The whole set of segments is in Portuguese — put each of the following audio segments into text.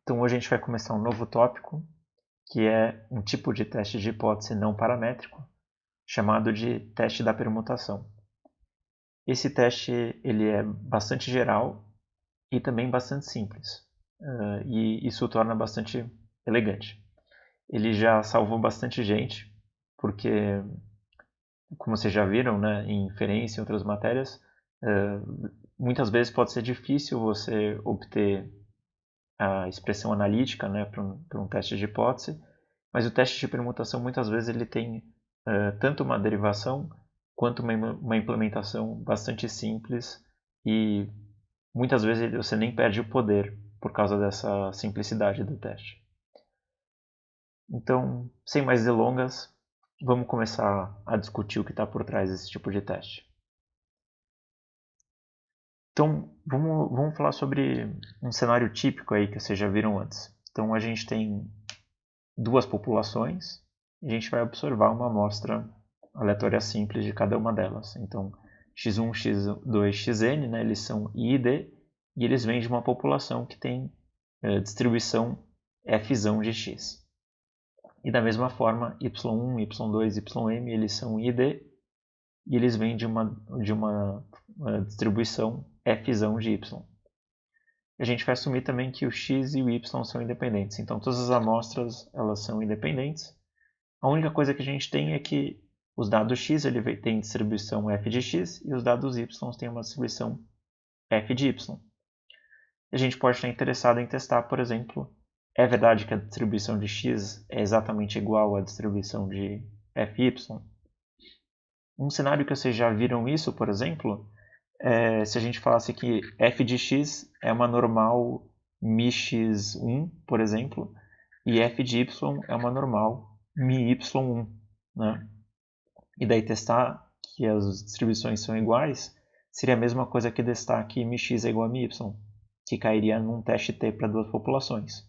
Então hoje a gente vai começar um novo tópico, que é um tipo de teste de hipótese não paramétrico, chamado de teste da permutação. Esse teste ele é bastante geral e também bastante simples, e isso o torna bastante elegante. Ele já salvou bastante gente, porque, como vocês já viram, né, em inferência e outras matérias, muitas vezes pode ser difícil você obter a expressão analítica, né, para um teste de hipótese, mas o teste de permutação muitas vezes ele tem tanto uma derivação quanto uma implementação bastante simples e muitas vezes você nem perde o poder por causa dessa simplicidade do teste. Então, sem mais delongas, vamos começar a discutir o que está por trás desse tipo de teste. Então, vamos falar sobre um cenário típico aí que vocês já viram antes. Então, a gente tem duas populações e a gente vai observar uma amostra aleatória simples de cada uma delas. Então, x1, x2, xn, né, eles são I e D e eles vêm de uma população que tem distribuição f de x. E da mesma forma, y1, y2, ym, eles são I e D e eles vêm de uma distribuição f de y. A gente vai assumir também que o x e o y são independentes. Então, todas as amostras elas são independentes. A única coisa que a gente tem é que os dados x ele tem distribuição f de x e os dados y têm uma distribuição f de y. A gente pode estar interessado em testar, por exemplo, é verdade que a distribuição de x é exatamente igual à distribuição de fy? Um cenário que vocês já viram isso, por exemplo, se a gente falasse que f de x é uma normal μx1, por exemplo, e f de y é uma normal μy1, né? E daí testar que as distribuições são iguais seria a mesma coisa que testar que μx é igual a μy, que cairia num teste T para duas populações.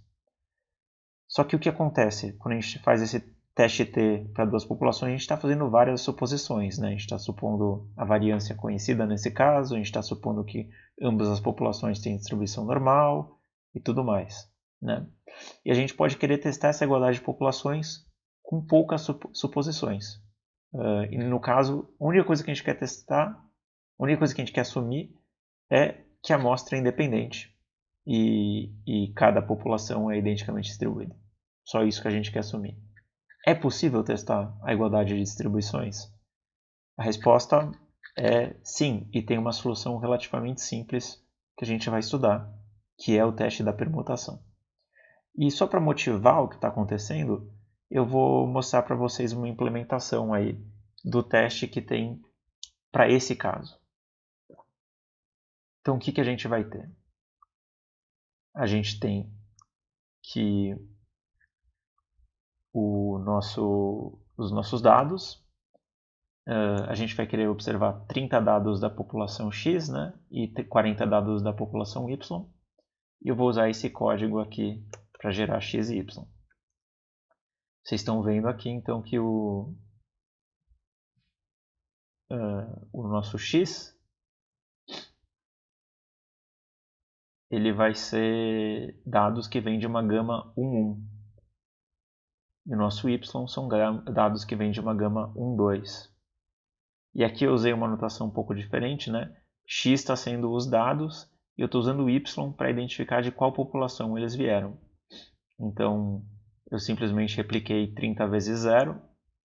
Só que o que acontece quando a gente faz esse teste T para duas populações, a gente está fazendo várias suposições, né? A gente está supondo a variância conhecida nesse caso, a gente está supondo que ambas as populações têm distribuição normal e tudo mais, né? E a gente pode querer testar essa igualdade de populações com poucas suposições. E no caso, a única coisa que a gente quer testar, a única coisa que a gente quer assumir é que a amostra é independente e cada população é identicamente distribuída. Só isso que a gente quer assumir. É possível testar a igualdade de distribuições? A resposta é sim, e tem uma solução relativamente simples que a gente vai estudar, que é o teste da permutação. E só para motivar o que está acontecendo, eu vou mostrar para vocês uma implementação aí do teste que tem para esse caso. Então, o que a gente vai ter? A gente tem que os nossos dados, a gente vai querer observar 30 dados da população X, né, e 40 dados da população Y, e eu vou usar esse código aqui para gerar X e Y. Vocês estão vendo aqui então que o nosso X ele vai ser dados que vêm de uma gama 1, 1. E o nosso Y são dados que vêm de uma gama 1, 2. E aqui eu usei uma notação um pouco diferente, né? X está sendo os dados e eu estou usando Y para identificar de qual população eles vieram. Então, eu simplesmente repliquei 30 vezes 0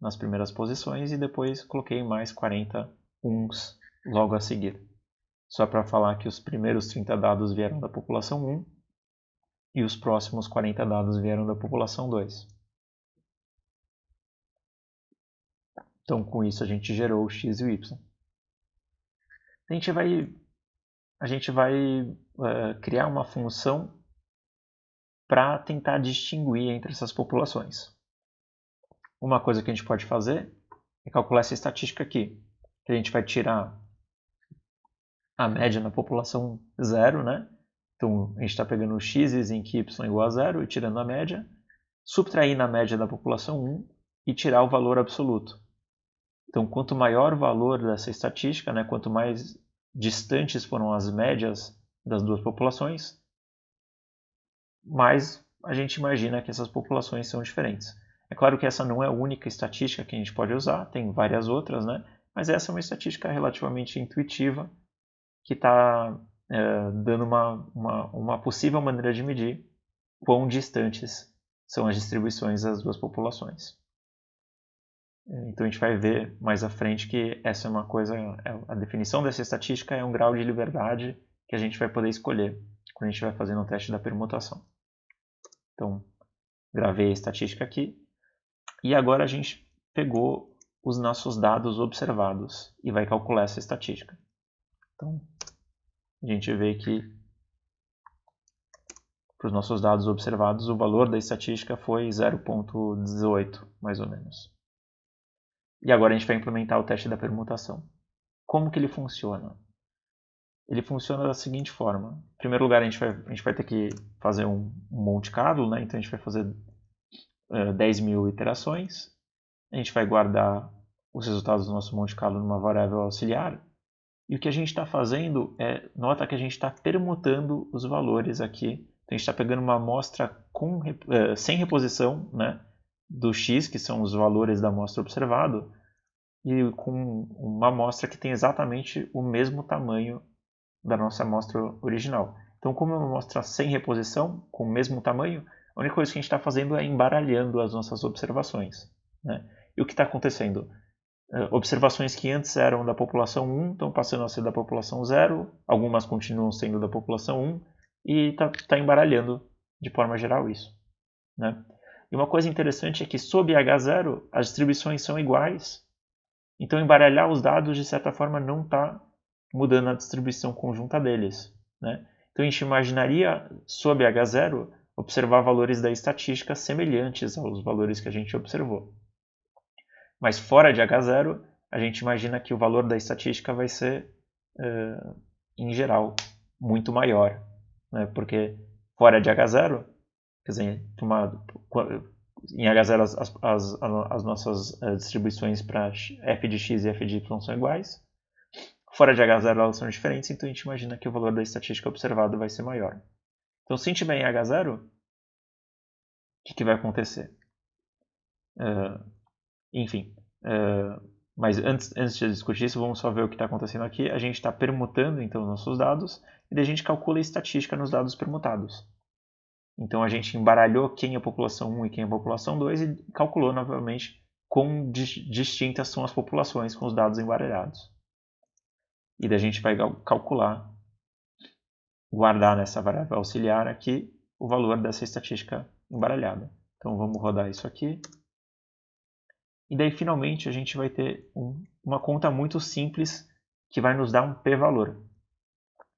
nas primeiras posições e depois coloquei mais 40 uns logo a seguir. Só para falar que os primeiros 30 dados vieram da população 1 e os próximos 40 dados vieram da população 2. Então, com isso, a gente gerou o x e o y. A gente vai criar uma função para tentar distinguir entre essas populações. Uma coisa que a gente pode fazer é calcular essa estatística aqui. Que a gente vai tirar a média na população 0, né? Então, a gente está pegando o x em que y é igual a 0 e tirando a média, subtrair na média da população 1 e tirar o valor absoluto. Então, quanto maior o valor dessa estatística, né, quanto mais distantes foram as médias das duas populações, mas a gente imagina que essas populações são diferentes. É claro que essa não é a única estatística que a gente pode usar, tem várias outras, né? Mas essa é uma estatística relativamente intuitiva que está dando uma possível maneira de medir quão distantes são as distribuições das duas populações. Então a gente vai ver mais à frente que essa é uma coisa, a definição dessa estatística é um grau de liberdade que a gente vai poder escolher quando a gente vai fazendo o teste da permutação. Então, gravei a estatística aqui e agora a gente pegou os nossos dados observados e vai calcular essa estatística. Então, a gente vê que para os nossos dados observados, o valor da estatística foi 0,18, mais ou menos. E agora a gente vai implementar o teste da permutação. Como que ele funciona? Ele funciona da seguinte forma. Em primeiro lugar, a gente vai ter que fazer um Monte Carlo, né? Então a gente vai fazer 10.000 iterações. A gente vai guardar os resultados do nosso Monte Carlo numa variável auxiliar. E o que a gente está fazendo nota que a gente está permutando os valores aqui. Então a gente está pegando uma amostra sem reposição, né, do x, que são os valores da amostra observada, e com uma amostra que tem exatamente o mesmo tamanho da nossa amostra original. Então, como é uma amostra sem reposição, com o mesmo tamanho, a única coisa que a gente está fazendo é embaralhando as nossas observações, né? E o que está acontecendo? Observações que antes eram da população 1 estão passando a ser da população 0, algumas continuam sendo da população 1, e está embaralhando de forma geral isso, né? E uma coisa interessante é que sob H0 as distribuições são iguais, então embaralhar os dados de certa forma não está mudando a distribuição conjunta deles, né? Então a gente imaginaria sob H0 observar valores da estatística semelhantes aos valores que a gente observou. Mas fora de H0, a gente imagina que o valor da estatística vai ser, em geral, muito maior, né? Porque fora de H0, quer dizer, em H0 as nossas distribuições para f de x e f de y são iguais. Fora de H0 elas são diferentes, então a gente imagina que o valor da estatística observada vai ser maior. Então, se a gente tiver em H0, o que vai acontecer? Enfim, mas antes de discutir isso, vamos só ver o que está acontecendo aqui. A gente está permutando então nossos dados e daí a gente calcula a estatística nos dados permutados. Então a gente embaralhou quem é a população 1 e quem é a população 2 e calculou novamente quão distintas são as populações com os dados embaralhados. E daí a gente vai calcular, guardar nessa variável auxiliar aqui o valor dessa estatística embaralhada. Então vamos rodar isso aqui. E daí finalmente a gente vai ter uma conta muito simples que vai nos dar um p-valor.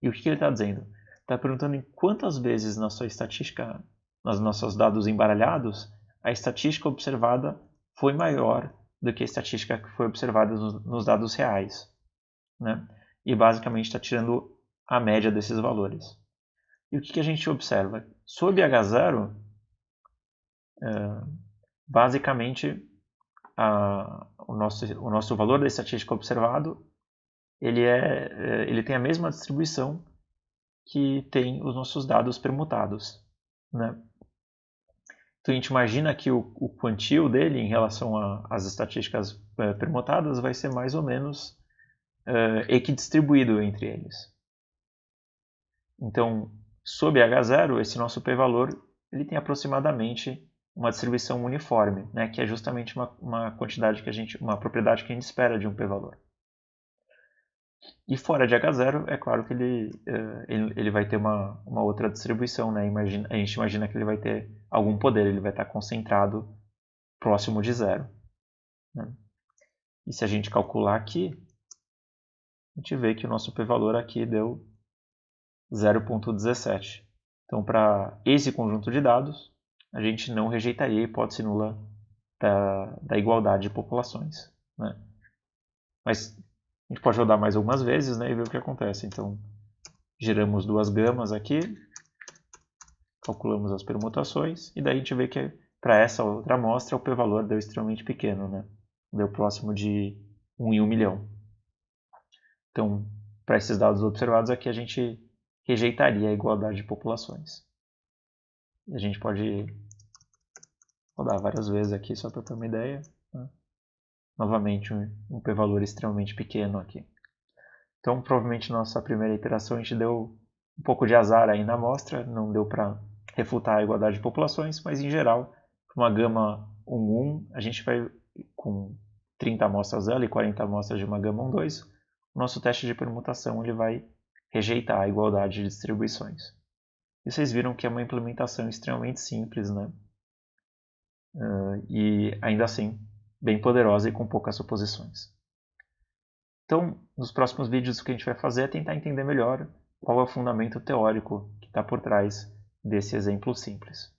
E o que ele está dizendo? Está perguntando em quantas vezes na sua estatística, nos nossos dados embaralhados, a estatística observada foi maior do que a estatística que foi observada nos dados reais, né? E basicamente está tirando a média desses valores. E o que a gente observa? Sob H0, basicamente o nosso valor da estatística observado ele tem a mesma distribuição que tem os nossos dados permutados, né? Então a gente imagina que o quantio dele em relação às estatísticas permutadas vai ser mais ou menos equidistribuído entre eles. Então, sob H0, esse nosso p-valor ele tem aproximadamente uma distribuição uniforme, né, que é justamente uma quantidade uma propriedade que a gente espera de um p-valor. E fora de H0, é claro que ele vai ter uma outra distribuição, né? A gente imagina que ele vai ter algum poder, ele vai estar concentrado próximo de zero, né? E se a gente calcular aqui, a gente vê que o nosso p-valor aqui deu 0,17. Então, para esse conjunto de dados, a gente não rejeitaria a hipótese nula da igualdade de populações, né? Mas a gente pode rodar mais algumas vezes, né, e ver o que acontece. Então, geramos duas gamas aqui, calculamos as permutações, e daí a gente vê que para essa outra amostra o p-valor deu extremamente pequeno, né? Deu próximo de 1 em 1 milhão. Então, para esses dados observados aqui, a gente rejeitaria a igualdade de populações. E a gente pode rodar várias vezes aqui só para ter uma ideia. Né? Novamente, um p-valor extremamente pequeno aqui. Então, provavelmente, nossa primeira iteração a gente deu um pouco de azar aí na amostra, não deu para refutar a igualdade de populações, mas em geral, uma gama 1-1, a gente vai com 30 amostras dela e 40 amostras de uma gama 1-2, o nosso teste de permutação ele vai rejeitar a igualdade de distribuições. E vocês viram que é uma implementação extremamente simples, né? E ainda assim, bem poderosa e com poucas suposições. Então, nos próximos vídeos o que a gente vai fazer é tentar entender melhor qual é o fundamento teórico que está por trás desse exemplo simples.